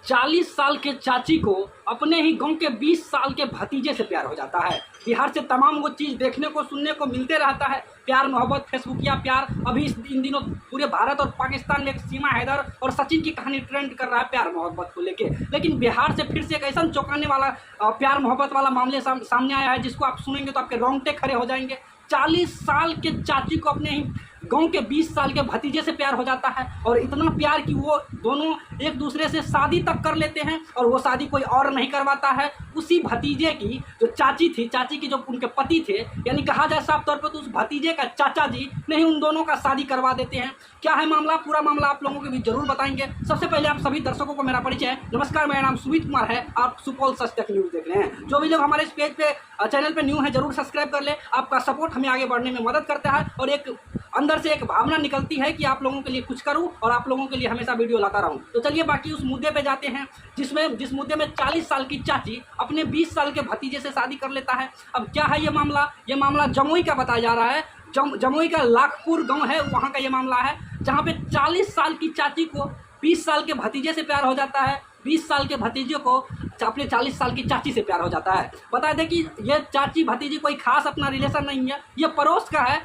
40 साल के चाची को अपने ही गांव के 20 साल के भतीजे से प्यार हो जाता है। बिहार से तमाम वो चीज़ देखने को सुनने को मिलते रहता है, प्यार मोहब्बत फेसबुकिया प्यार। अभी इन दिनों पूरे भारत और पाकिस्तान में एक सीमा हैदर और सचिन की कहानी ट्रेंड कर रहा है प्यार मोहब्बत को लेके। लेकिन बिहार से फिर से एक ऐसा चौंकाने वाला प्यार मोहब्बत वाला मामले सामने आया है जिसको आप सुनेंगे तो आपके रोंगटे खड़े हो जाएंगे। 40 साल के चाची को अपने ही गांव के 20 साल के भतीजे से प्यार हो जाता है, और इतना प्यार कि वो दोनों एक दूसरे से शादी तक कर लेते हैं, और वो शादी कोई और नहीं करवाता है, उसी भतीजे की जो चाची थी, चाची के जो उनके पति थे, यानी कहा जाए साफ तौर पर तो उस भतीजे का चाचा जी ने ही उन दोनों का शादी करवा देते हैं। क्या है मामला, पूरा मामला आप लोगों को भी जरूर बताएंगे। सबसे पहले आप सभी दर्शकों को मेरा परिचय है। नमस्कार, मेरा नाम सुमित कुमार है, आप सुपौल सच तक न्यूज़ देख रहे हैं। जो भी लोग हमारे इस पेज पे चैनल पे न्यू है जरूर सब्सक्राइब कर ले। आपका सपोर्ट हमें आगे बढ़ने में मदद करता है, और एक अंदर से एक भावना निकलती है कि आप लोगों के लिए कुछ करूं और आप लोगों के लिए हमेशा वीडियो लाता रहूं। तो चलिए बाकी उस मुद्दे पे जाते हैं जिस मुद्दे में 40 साल की चाची अपने 20 साल के भतीजे से शादी कर लेता है। अब क्या है ये मामला जमुई का बताया जा रहा है। जमुई का लाखपुर गांव है, वहाँ का ये मामला है, जहाँ पे 40 साल की चाची को 20 साल के भतीजे से प्यार हो जाता है, 20 साल के भतीजे को अपने 40 साल की चाची से प्यार हो जाता है। बता दें कि ये चाची भतीजी कोई खास अपना रिलेशन नहीं है, ये पड़ोस का है।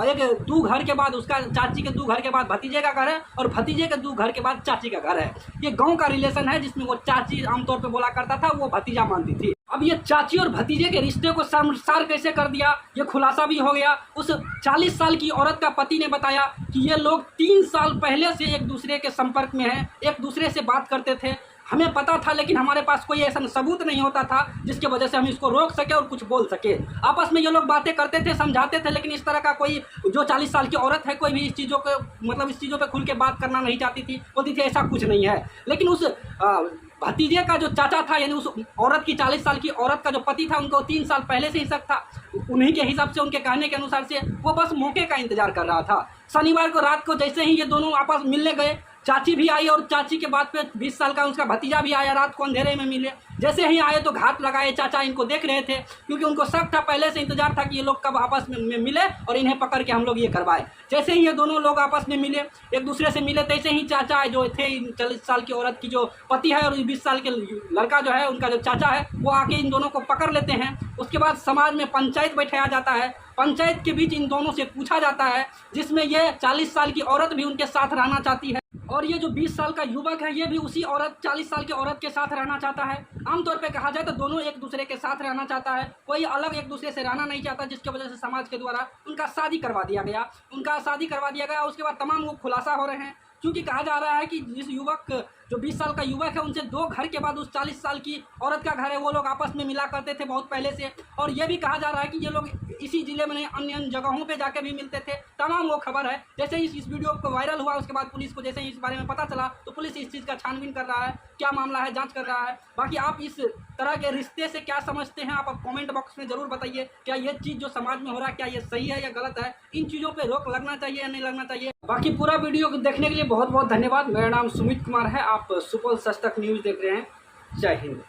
एक 2 घर के बाद उसका चाची के 2 घर के बाद भतीजे का घर है, और भतीजे के 2 घर के बाद चाची का घर है। ये गांव का रिलेशन है जिसमें वो चाची आमतौर पे बोला करता था, वो भतीजा मानती थी। अब ये चाची और भतीजे के रिश्ते को शर्मसार कैसे कर दिया, ये खुलासा भी हो गया। उस 40 साल की औरत का पति ने बताया कि ये लोग 3 साल पहले से एक दूसरे के संपर्क में हैं, एक दूसरे से बात करते थे। हमें पता था, लेकिन हमारे पास कोई ऐसा सबूत नहीं होता था जिसकी वजह से हम इसको रोक सके और कुछ बोल सके। आपस में ये लोग बातें करते थे, समझाते थे, लेकिन इस तरह का कोई जो 40 साल की औरत है, कोई भी इस चीज़ों पे खुल के बात करना नहीं चाहती थी, बोलती थी ऐसा कुछ नहीं है। लेकिन उस भतीजे का जो चाचा था, यानी उस औरत की 40 साल की औरत का जो पति था, उनको 3 साल पहले से ही शक था। उन्हीं के हिसाब से, उनके कहने के अनुसार से वो बस मौके का इंतजार कर रहा था। शनिवार को रात को जैसे ही ये दोनों आपस मिलने गए, चाची भी आई और चाची के बाद पे 20 साल का उसका भतीजा भी आया। रात को अंधेरे में मिले, जैसे ही आए तो घात लगाए। चाचा इनको देख रहे थे, क्योंकि उनको शक था, पहले से इंतजार था कि ये लोग कब आपस में मिले और इन्हें पकड़ के हम लोग ये करवाए। जैसे ही ये दोनों लोग आपस में मिले, एक दूसरे से मिले, तैसे ही चाचा जो थे 40 साल की औरत की जो पति है और 20 साल के लड़का जो है, उनका जो चाचा है, वो आके इन दोनों को पकड़ लेते हैं। उसके बाद समाज में पंचायत बैठाया जाता है। पंचायत के बीच इन दोनों से पूछा जाता है, जिसमें ये 40 साल की औरत भी उनके साथ रहना चाहती है, और ये जो 20 साल का युवक है, ये भी उसी औरत 40 साल की औरत के साथ रहना चाहता है। आमतौर पे कहा जाए तो दोनों एक दूसरे के साथ रहना चाहता है, कोई अलग एक दूसरे से रहना नहीं चाहता, जिसकी वजह से समाज के द्वारा उनका शादी करवा दिया गया। उसके बाद तमाम वो खुलासा हो रहे हैं, क्योंकि कहा जा रहा है कि जिस युवक जो 20 साल का युवक है, उनसे 2 घर के बाद उस 40 साल की औरत का घर है, वो लोग आपस में मिला करते थे बहुत पहले से। और ये भी कहा जा रहा है कि ये लोग इसी जिले में अन्य जगहों पे जाके भी मिलते थे। तमाम वो खबर है। जैसे ही इस वीडियो को वायरल हुआ, उसके बाद पुलिस को जैसे ही इस बारे में पता चला, तो पुलिस इस चीज़ का छानबीन कर रहा है, क्या मामला है, जाँच कर रहा है। बाकी आप इस तरह के रिश्ते से क्या समझते हैं, आप कॉमेंट बॉक्स में ज़रूर बताइए। क्या ये चीज़ जो समाज में हो रहा है, क्या ये सही है या गलत है? इन चीज़ों पर रोक लगना चाहिए या नहीं लगना चाहिए? बाकी पूरा वीडियो देखने के लिए बहुत बहुत धन्यवाद। मेरा नाम सुमित कुमार है, आप सुपौल सच तक न्यूज़ देख रहे हैं। जय हिंद।